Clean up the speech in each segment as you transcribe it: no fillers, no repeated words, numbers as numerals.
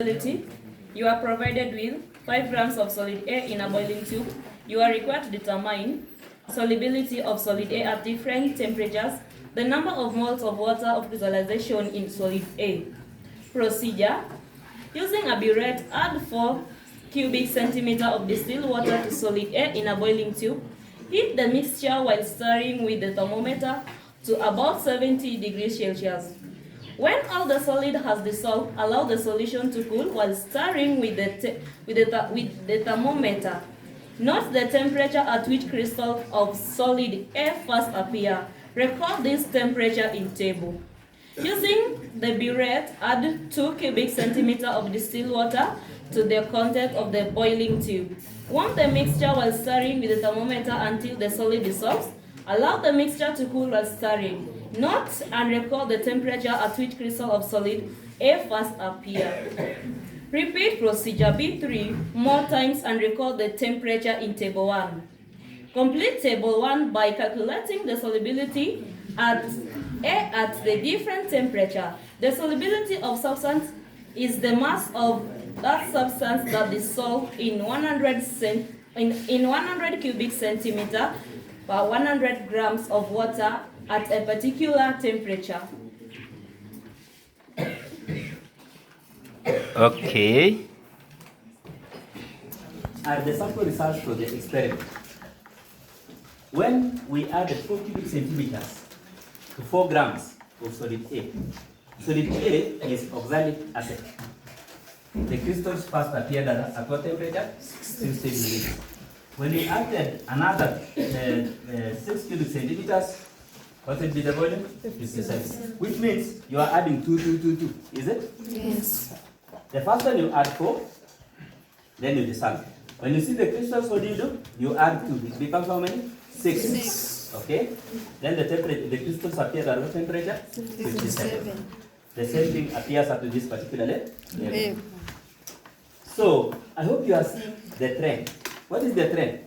You are provided with 5 grams of solid A in a boiling tube. You are required to determine solubility of solid A at different temperatures, the number of moles of water of crystallization in solid A. Procedure: using a burette, add 4 cubic centimeters of distilled water to solid A in a boiling tube. Heat the mixture while stirring with the thermometer to about 70 degrees Celsius. When all the solid has dissolved, allow the solution to cool while stirring with the thermometer. Note the temperature at which crystals of solid A first appear. Record this temperature in table. Using the burette, add 2 cubic centimeters of distilled water to the content of the boiling tube. Warm the mixture while stirring with the thermometer until the solid dissolves. Allow the mixture to cool while stirring. Note and record the temperature at which crystal of solid A first appear. Repeat procedure B3 more times and record the temperature in table 1. Complete table 1 by calculating the solubility at A at the different temperature. The solubility of substance is the mass of that substance that dissolved in 100 cubic centimeter per 100 grams of water at a particular temperature. Okay. Are the sample results for the experiment. When we added 4 cubic centimeters to 4 grams of solid A is oxalic acid. The crystals first appeared at what temperature? 60 degrees. When we added another 6 cubic centimeters, what will be the volume? 57. Which means you are adding 2, is it? Yes. The first one you add 4, then you dissolve. When you see the crystals, what do? You add 2. It becomes how many? 6. Okay? Then the temperature, the crystals appear at what temperature? 57. The same thing appears at this particular level. So, I hope you are seeing the trend. What is the trend?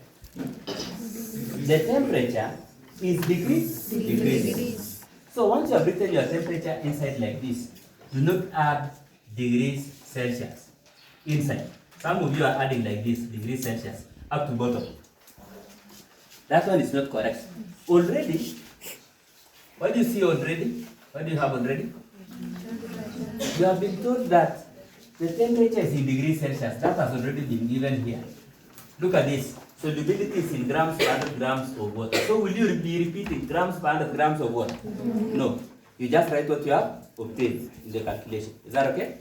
The temperature is degrees. So once you have written your temperature inside like this, do not add degrees Celsius inside. Some of you are adding like this, degrees Celsius, up to bottom. That one is not correct. Already, what do you see already? What do you have already? You have been told that the temperature is in degrees Celsius. That has already been given here. Look at this. Solubility is in grams per 100 grams of water. So will you be repeating grams per 100 grams of water? No. You just write what you have obtained in the calculation. Is that okay?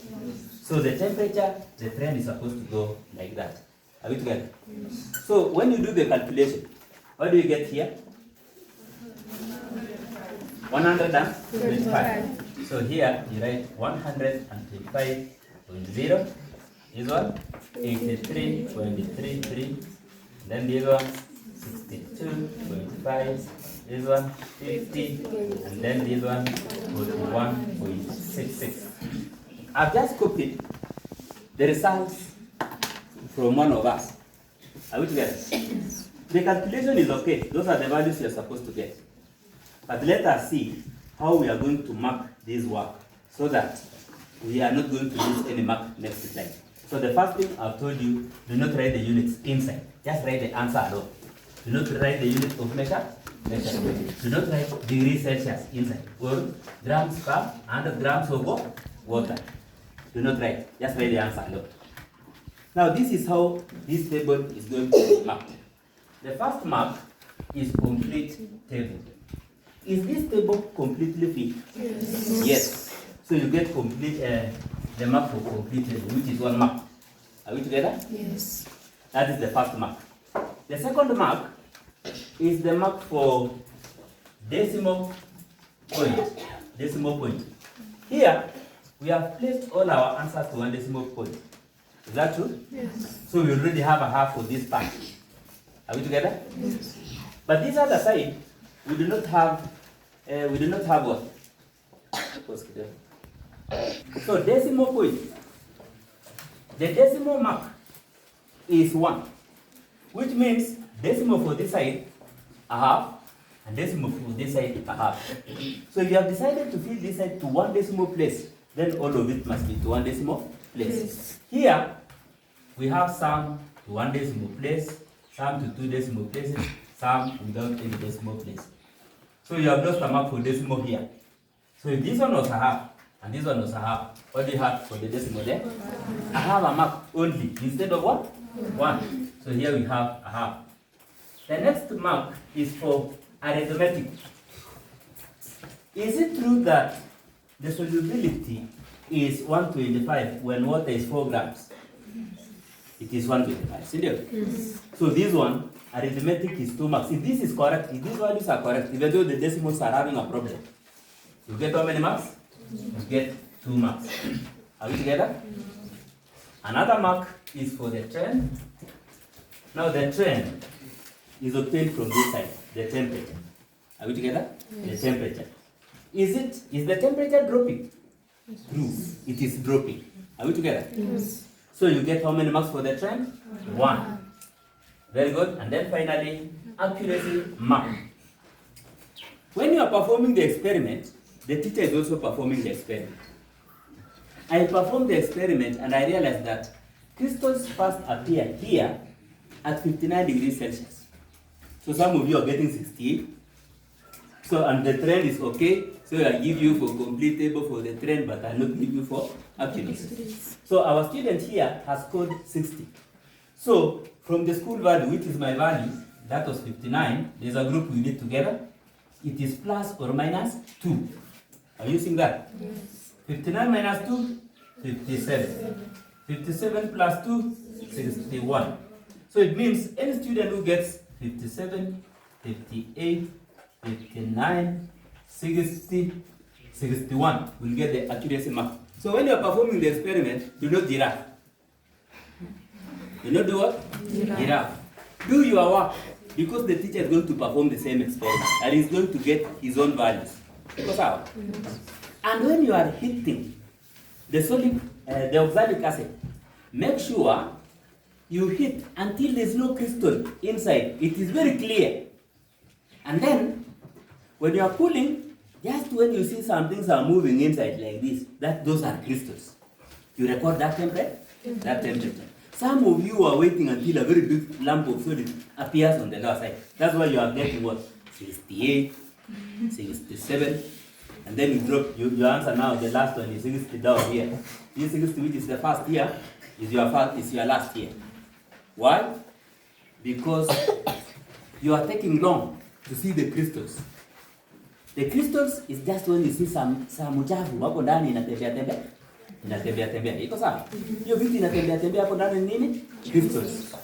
So the temperature, the trend is supposed to go like that. Are we together? So when you do the calculation, what do you get here? 125. So here you write 125.0 is what? 83.33. Then this one 62.5. This one 50. And then this one 41.66. I've just copied the results from one of us. Are we together? The calculation is okay. Those are the values you're supposed to get. But let us see how we are going to mark this work so that we are not going to lose any mark next time. So the first thing I've told you, do not write the units inside. Just write the answer alone. Do not write the unit of measure. Do not write degrees Celsius inside. Or grams per 100 grams of water. Do not write. Just write the answer alone. Now this is how this table is going to be marked. The first mark is complete table. Is this table completely filled? Yes. So you get complete the mark for complete table, which is 1 mark. Are we together? Yes. That is the first mark. The second mark is the mark for decimal point. Decimal point. Here, we have placed all our answers to 1 decimal point. Is that true? Yes. So we already have a half for this part. Are we together? Yes. But this other side, we do not have what? So decimal point. The decimal mark is 1, which means decimal for this side a half and decimal for this side a half. So if you have decided to fill this side to 1 decimal place, then all of it must be to 1 decimal place. Here, we have some to 1 decimal place, some to 2 decimal places, some without any decimal place. So you have lost a mark for decimal here. So if this one was a half, and this one was a half, what do you have for the decimal there? I have a mark only, instead of what? 1. So here we have a half. The next mark is for arithmetic. Is it true that the solubility is 125 when water is 4 grams? It is 125, isn't it? Yes. So this one, arithmetic is 2 marks. If this is correct, if these values are correct, even though the decimals are having a problem, you get how many marks? You get 2 marks. Are we together? Another mark is for the trend. Now the trend is obtained from this side, the temperature. Are we together? Yes. The temperature. Is the temperature dropping? True. It is dropping. Are we together? Yes. So you get how many marks for the trend? 1. Very good. And then finally, accuracy mark. When you are performing the experiment, the teacher is also performing the experiment. I performed the experiment and I realized that crystals first appear here at 59 degrees Celsius. So some of you are getting 68. So, and the trend is okay. So I give you for complete table for the trend, but I not give you for accuracy. So our student here has scored 60. So from the school value, which is my value, that was 59, there's a group we did together. It is plus or minus 2. Are you seeing that? Yes. 59 minus 2, 57. 57 plus 2, 61. So it means any student who gets 57, 58, 59, 60, 61 will get the accuracy mark. So when you are performing the experiment, do not giraffe. Do not do what? Giraffe. Do your work, because the teacher is going to perform the same experiment and he's going to get his own values. Because how? And when you are hitting the the oxalic acid, make sure you hit until there's no crystal inside. It is very clear. And then when you are cooling, just when you see some things are moving inside like this, those are crystals. You record that temperature? That temperature. Some of you are waiting until a very big lump of solid appears on the lower side. That's why you are getting what? 68, 67, and then you drop your answer now. The last one is 60 down here. This 60, which is the first year, is your last year. Why? Because you are taking long to see the crystals. The crystals is just when you see some uchafu hapo ndani inatembea. Iko sawa? Hiyo vitu inatembea hapo ndani nini? Crystals.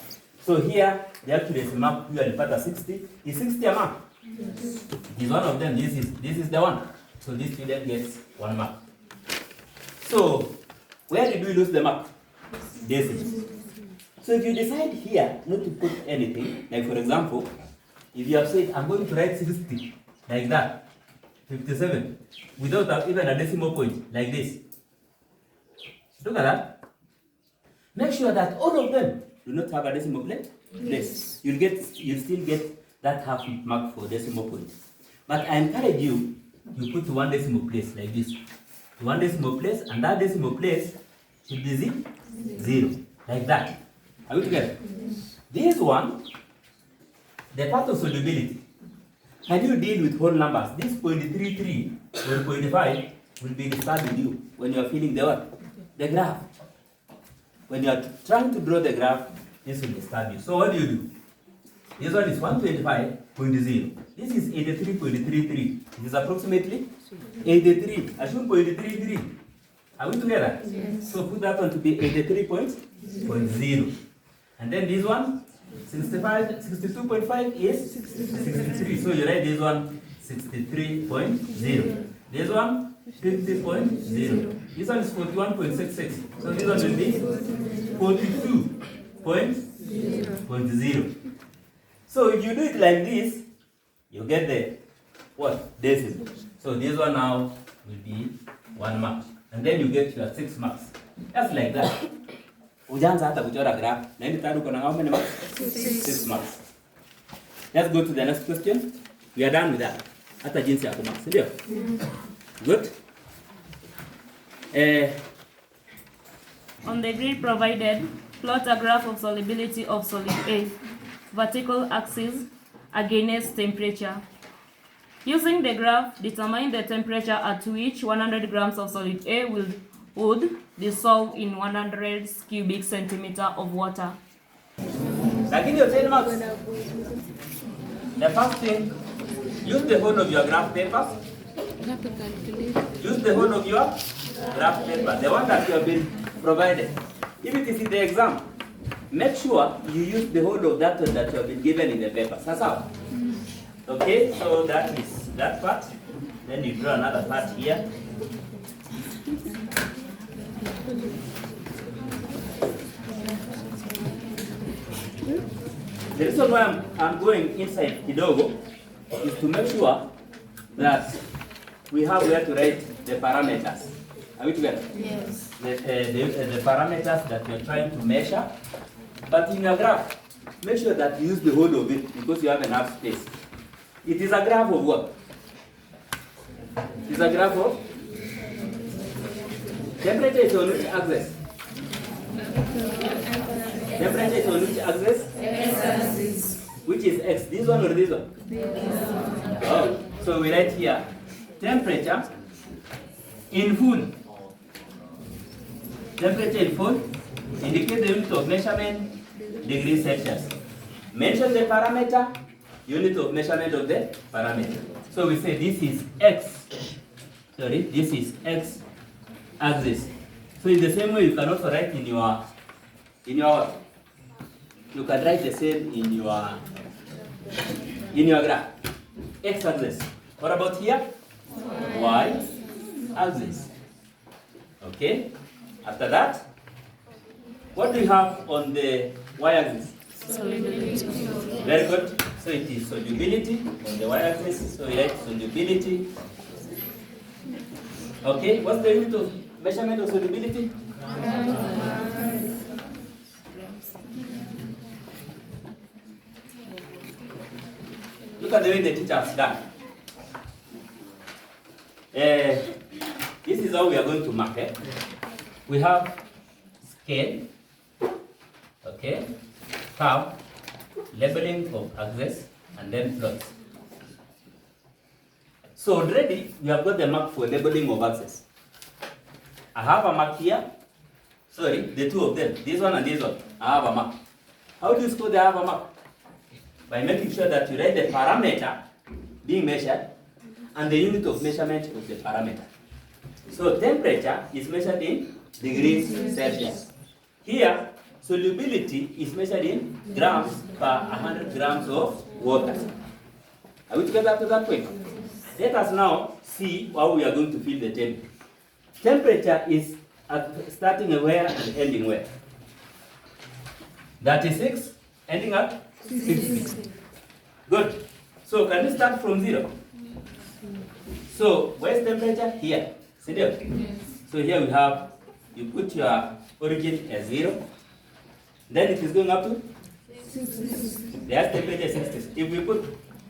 So here the accuracy mark you alipata 60. Is 60 a mark? Yes. It is one of them. This is the one. So this student gets 1 mark. So where did we lose the mark? This is. So if you decide here not to put anything, like for example, if you have said I'm going to write 60 like that, 57 without even a decimal point like this. Look at that. Make sure that all of them do not have a decimal place. Yes. You'll still get that half mark for decimal point. But I encourage you put 1 decimal place like this. 1 decimal place, and that decimal place should be 0. Like that. Are we together? This one, the part of solubility. Can you deal with whole numbers? This 0.33 or 0.5 will be disturbed with you when you are filling the graph. When you are trying to draw the graph, this will disturb you. So what do? This one is 125.0. This is 83.33. It is approximately 83. Assume 0.33. Are we together? Yes. So put that one to be 83.0. And then this one, 62.5 is 63. So you write this one 63.0. This one 50.0. This one is 41.66. So this one will be 42.0. So if you do it like this, you get the what? Decimal. So this one now will be 1 mark. And then you get your 6 marks. Just like that. Ujanza hata kuchora graph. Na hivi tayari uko na how many marks? 6 marks. Let's go to the next question. We are done with that. Hata jinsi ya kumarks, ndio? Good. On the grid provided, plot a graph of solubility of solid A, vertical axis against temperature. Using the graph, determine the temperature at which 100 grams of solid A would dissolve in 100 cubic centimeter of water. Lakini your 10 marks. The first thing, use the whole of your graph paper. Use the whole of your graph paper, the one that you have been provided. If it is in the exam, make sure you use the whole of that one that you have been given in the paper. Sasa. Okay, so that is that part. Then you draw another part here. The reason why I'm going inside kidogo is to make sure that we have where to write the parameters. Are we together? Yes. The parameters that we're trying to measure. But in your graph, make sure that you use the whole of it because you have enough space. It is a graph of what? It is a graph of temperature is on which axis? Temperature is on which axis? X-axis. Which is x? This one or this one? Oh, so we write here temperature in full. Temperature in full indicate the unit of measurement, degrees Celsius. Mention the parameter, unit of measurement of the parameter. So we say this is x. Sorry, this is x axis. So in the same way, you can also write in your you can write the same in your graph. X axis. What about here? Y axis. Okay. After that, what do you have on the y axis? Solubility. Very good. So it is solubility on the y axis. So we write solubility. Okay. What's the unit of measurement of solubility? Look at the way the teacher has done. This is how we are going to mark it. We have scale, okay, curve, labeling of axis, and then plots. So already we have got the mark for labeling of axis. I have a mark here. Sorry, the two of them, this one and this one. I have a mark. How do you score the I have a mark? By making sure that you write the parameter being measured and the unit of measurement of the parameter. So temperature is measured in degrees Celsius. Here, solubility is measured in grams per 100 grams of water. Are we together up to that point? Let us now see how we are going to fill the table. Temperature is starting where and ending where? 36, ending at 60. Good. So can we start from 0? So where's temperature? Here. See there? Yes. So here we have, you put your origin as 0. Then it is going up to 60. There's temperature 60. If we put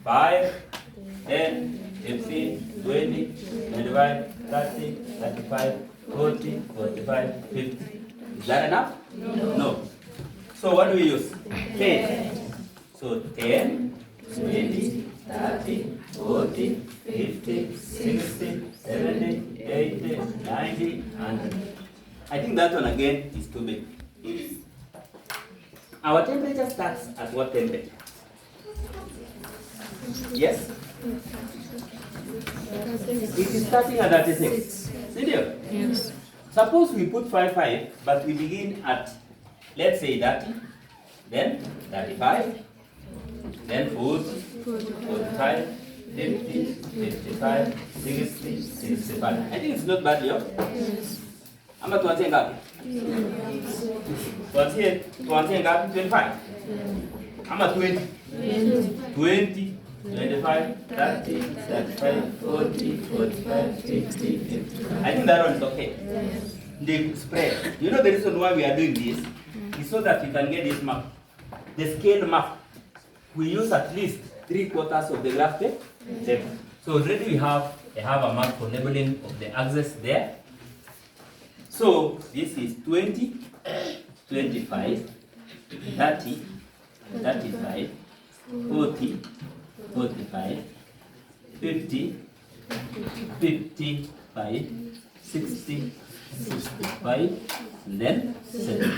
5, 10, 15, 20, 25, 30, 35, 40, 45, 50. Is that enough? No. So what do we use? 10. So 10, 20, 30, 40, 50, 60, 70, 80, 90, 100. I think that one again is too big. Our temperature starts at what temperature? Yes? It is starting at 36. Did you? Yes. Suppose we put 55, but we begin at, let's say 30, then 35, then 40, 45, 50, 55, 60, 65. I think it's not bad, yo? Yes. Ama tuanzie ngapi? Tuanzie ngapi? 25? Ama 20? 20, 25, 30, 35, 40, 45, 50, 50. I think that one is okay. The spread. You know the reason why we are doing this is so that we can get this map. The scale map. We use at least 3/4 of the graph table. So already we have a map for labeling of the axis there. So this is 20, 25, 30, 35, 40, 45, 50, 55, 60, 65, and then 70.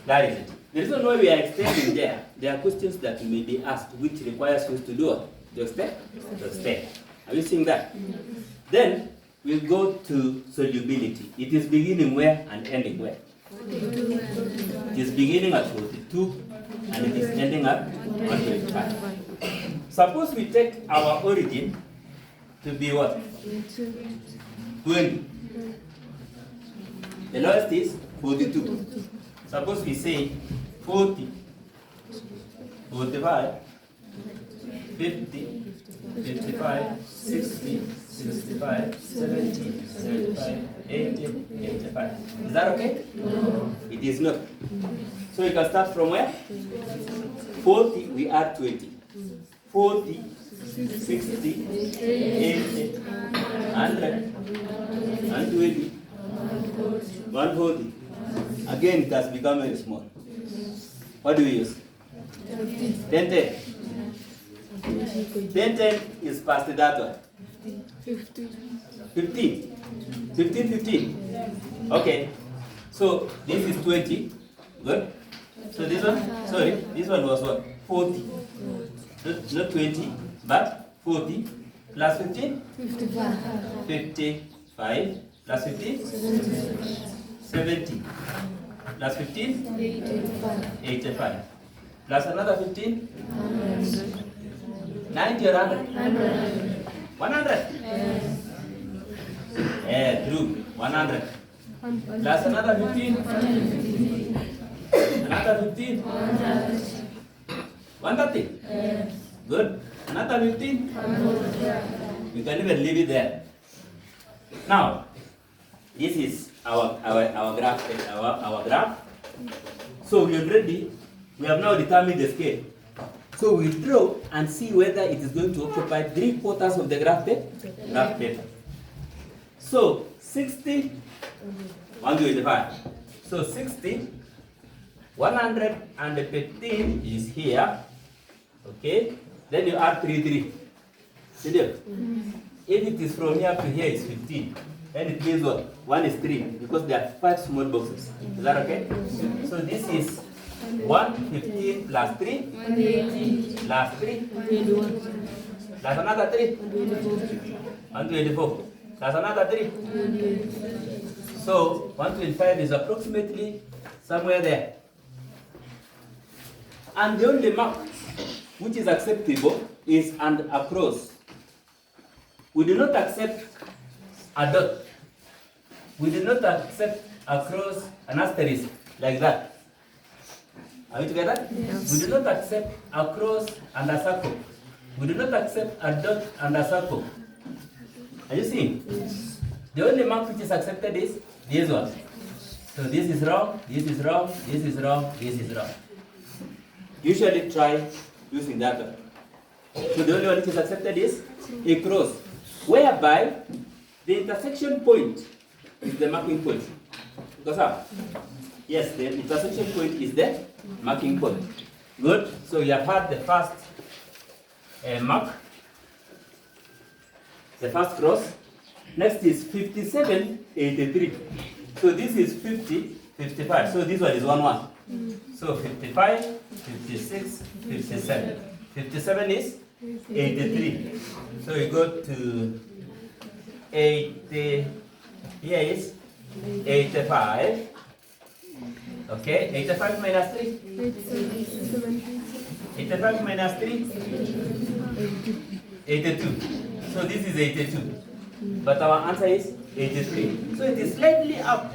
That is it. The reason why we are extending there are questions that may be asked which requires you to do what? To extend? To extend. Are you seeing that? Then we'll go to solubility. It is beginning where and ending where? It is beginning at 42 and it is ending at 125. Suppose we take our origin to be what? 20. The lowest is 42. Suppose we say 40, 45, 50, 55, 60, 65, 70, 75, 80, 85. Is that okay? No. It is not. So we can start from where? 40, we add 20. 40, 60, 80, 100, 120, 140. Again, it has become very small. What do we use? 10, 10. 10, 10 is past that one. 15. 15. 15, 15. Okay. So this is 20. Good. So this one, sorry, this one was what? 40. Not 20, but 40 plus 15? 55. 55 plus 15? 70. Plus 15? 85. Plus another 15? 90 or 100? 100? Yeah, true. 100. Plus another 15? Another 15? 130? Good. Another 15? You can even leave it there. Now, this is our graph. Our graph. So we have now determined the scale. So we draw and see whether it is going to occupy 3/4 of the graph paper. So 60, 125. So 60, 115 is here. Okay. Then you add 3, 3. See there? If it is from here to here, it's 15. Then it means what? 1 is 3 because there are 5 small boxes. Is that okay? So this is 115 plus 3 plus 3 plus another 3 124 plus another 3. So 125 is approximately somewhere there. And the only mark which is acceptable is and across. We do not accept a dot. We do not accept across an asterisk like that. Are we together? Yes. We do not accept across and a circle. We do not accept a dot and a circle. Are you seeing? Yes. The only mark which is accepted is this one. So this is wrong, this is wrong, this is wrong, this is wrong. Usually try using that one. So the only one which is accepted is a cross, whereby the intersection point is the marking point. Goes up. Yes, the intersection point is the marking point. Good. So you have had the first mark, the first cross. Next is 57, 83. So this is 50, 55. So this one is 1, 1. So 55, 56, 57. 57 is 83. So we go to 80. Here is 85. Okay, 85 minus 3. 85 minus 3. 82. So this is 82. But our answer is 83. So it is slightly up.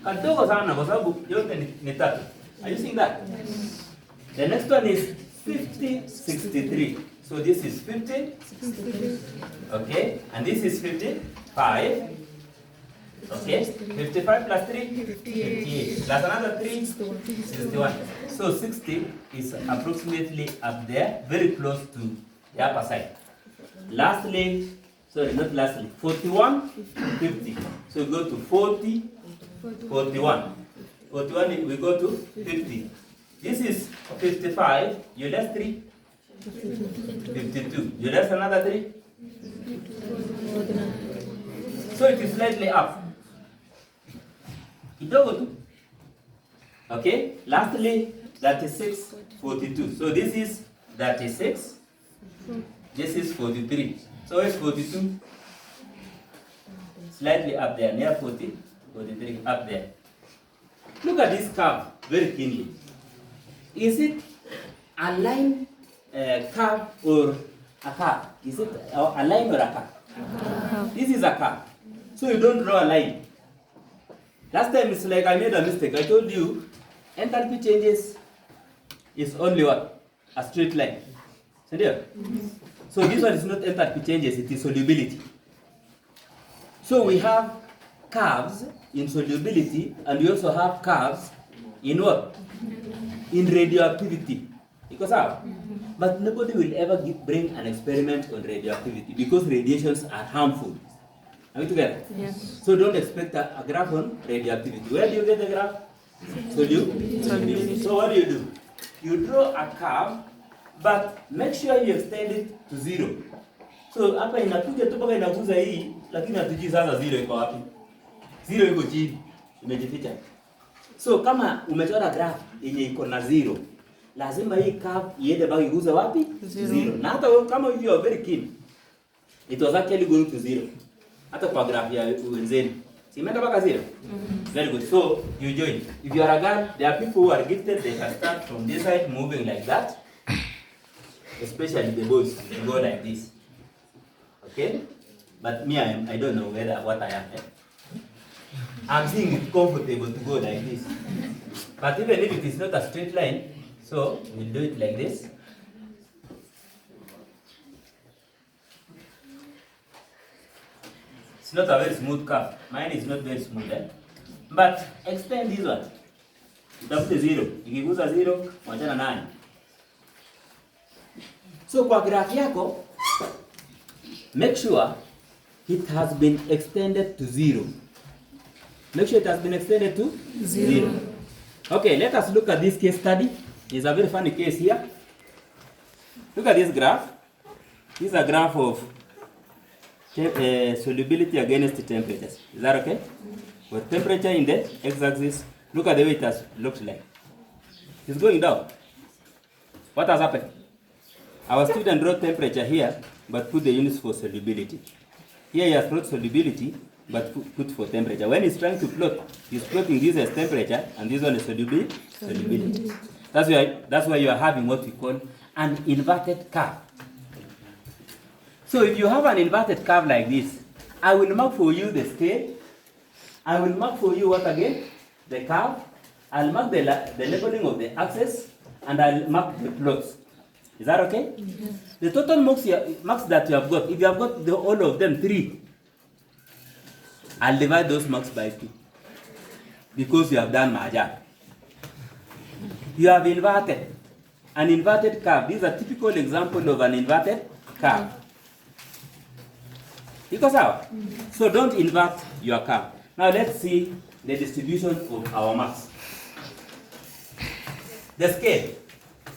Kadogo sana kwa sababu yote ni tatu. Are you seeing that? Yes. The next one is 50, 63. So this is 50. 63. Okay, and this is 55. Okay, 55 plus 3? 58. Plus another 3? 61. So 60 is approximately up there, very close to the upper side. Lastly, Sorry, not lastly. 41, 50. So we go to 40, 41. 41, we go to 50. This is 55. You less 3. 52. You less another 3. So it is slightly up. Okay, lastly 36, 42. So this is 36, this is 43. So it's 42, slightly up there, near 40, 43, up there. Look at this curve very keenly. Is it a line curve or a curve? Is it a line or a curve? This is a curve. So you don't draw a line. Last time it's like I made a mistake. I told you enthalpy changes is only what? A straight line. So this one is not enthalpy changes, it is solubility. So we have curves in solubility and we also have curves in what? In radioactivity. Because how? But nobody will ever bring an experiment on radioactivity because radiations are harmful. Are we together? Yes. So don't expect a graph on radioactivity. Where do you get the graph? Solubility. So what do? You draw a curve, but make sure you extend it to 0. So hapa inakuja tu mpaka inaguza hii, lakini hatujui sasa 0 iko wapi. 0 iko chini, imejificha. So kama umechora graph yenye iko na 0, lazima hii curve iende mpaka iguze wapi? 0. Na hata kama you are very keen, it was actually going to 0. Hata kwa graph ya wenzeni. Si imeenda mpaka 0? Very good. So you join. If you are a girl, there are people who are gifted, they can start from this side moving like that. Especially the boys, they go like this. Okay? But me, I don't know what I am. I'm seeing it comfortable to go like this. But even if it is not a straight line, so we'll do it like this. It's not a very smooth curve. Mine is not very smooth. But extend this one. Utafute 0. Ikiguza 0, wachana nayo. So kwa graph yako, make sure it has been extended to 0. Make sure it has been extended to 0. Okay, let us look at this case study. It's a very funny case here. Look at this graph. This is a graph of solubility against temperatures. Is that okay? With temperature in the x-axis, look at the way it looks like. It's going down. What has happened? Our student wrote temperature here, but put the units for solubility. Here he has wrote solubility, but put for temperature. When he's trying to plot, he's plotting this as temperature, and this one is solubility. That's why you are having what we call an inverted curve. So if you have an inverted curve like this, I will mark for you the scale. I will mark for you what again? The curve. I'll mark the labeling of the axis, and I'll mark the plots. Is that okay? Mm-hmm. The total marks that you have got, if you have got all of them 3, I'll divide those marks by 2. Because you have done my job. You have inverted. An inverted curve. This is a typical example of an inverted curve. Because how? So don't invert your curve. Now let's see the distribution of our marks. The scale.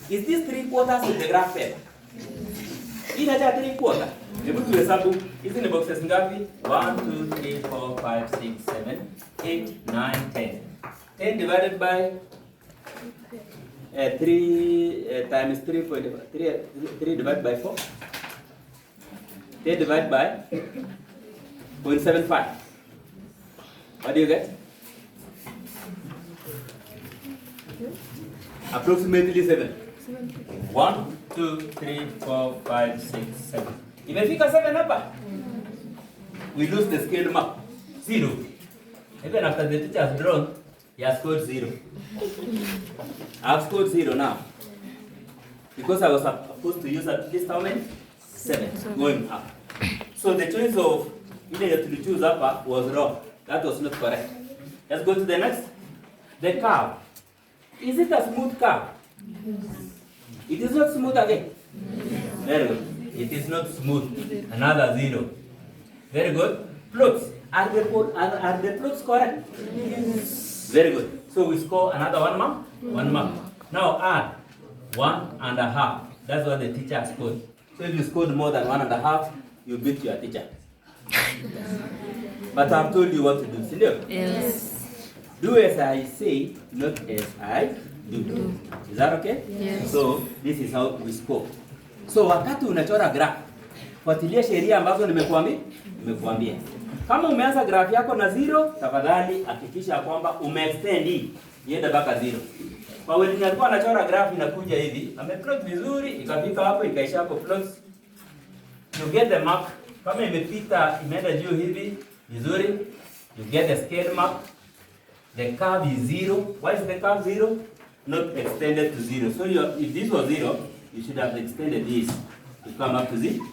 Is this 3/4 in the graph paper? Inaja 3/4. Hebu tuhesabu hizi ni boxes ngapi? 1, 2, 3, 4, 5, 6, 7, 8, 9, 10. 10 divided by 3 times 3 divided by 4. 10 divided by 0.75. What do you get? Approximately 7. 1, 2, 3, 4, 5, 6, 7. Imefika 7 hapa? We lose the scale mark. 0. Even after the teacher has drawn, he has scored 0. I have scored 0 now. Because I was supposed to use at least how many? 7 going up. So the choice of either to choose upper was wrong. That was not correct. Let's go to the next. The curve. Is it a smooth curve? It is not smooth again. Very good. It is not smooth. Another 0. Very good. Floats. Are the floats correct? Yes. Very good. So we score another 1 mark. 1 mark. Now add 1.5. That's what the teacher scored. So if you scored more than 1.5, you beat your teacher. But I've told you what to do. Silio? Yes. Do as I say, not as I do. Is that okay? Yes. So this is how we score. So wakati unachora graph, fuatilia sheria ambazo nimekuambia. Kama umeanza graph yako na 0, tafadhali hakikisha kwamba umeextend hii iende mpaka 0. Kwa wewe alikuwa anachora graph inakuja hivi, ameplot vizuri, ikafika hapo ikaisha hapo plots. You get the mark. Kama imepita imeenda juu hivi vizuri, you get the scale mark. The curve is 0. Why is the curve 0? Not extended to 0. So if this was 0, you should have extended this to come up to 0.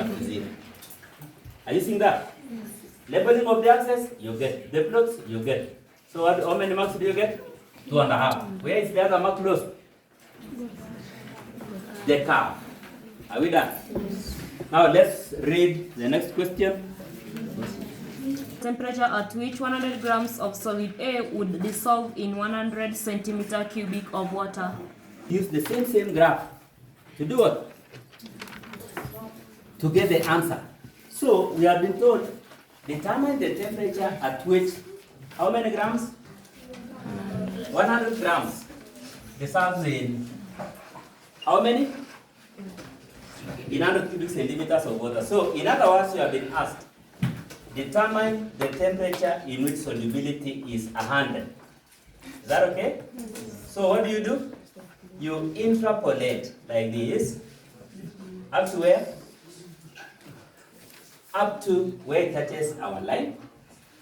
Up to 0. Are you seeing that? Yes. Labeling of the axis, you get. The plots, you get. So how many marks do you get? 2.5. Where is the other mark close? The curve. Are we done? Yes. Now let's read the next question. Temperature at which 100 grams of solid A would dissolve in 100 centimeter cubic of water. Use the same graph to do what? To get the answer. So we have been told, determine the temperature at which, how many grams? 100 grams dissolves in how many? In 100 cubic centimeters of water. So in other words, you have been asked, determine the temperature in which solubility is 100. Is that okay? So what do? You interpolate like this. Up to where? Up to where it touches our line.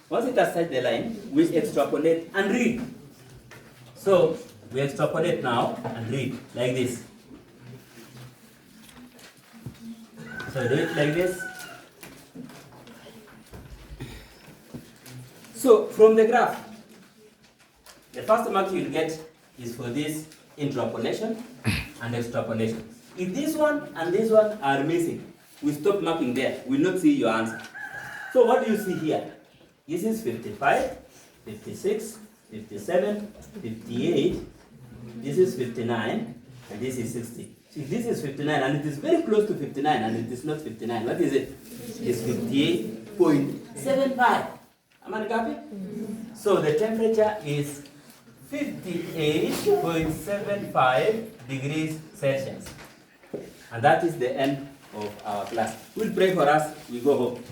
Once it has touched the line, we extrapolate and read. So we extrapolate now and read like this. So do it like this. So from the graph, the first mark you'll get is for this interpolation and extrapolation. If this one and this one are missing, we stop marking there. We will not see your answer. So what do you see here? This is 55, 56, 57, 58. This is 59, and this is 60. See, this is 59, and it is very close to 59, and it is not 59. What is it? It's 58.75. Am I copy? So the temperature is 58.75 degrees Celsius. And that is the end of our class. We'll pray for us, we go home.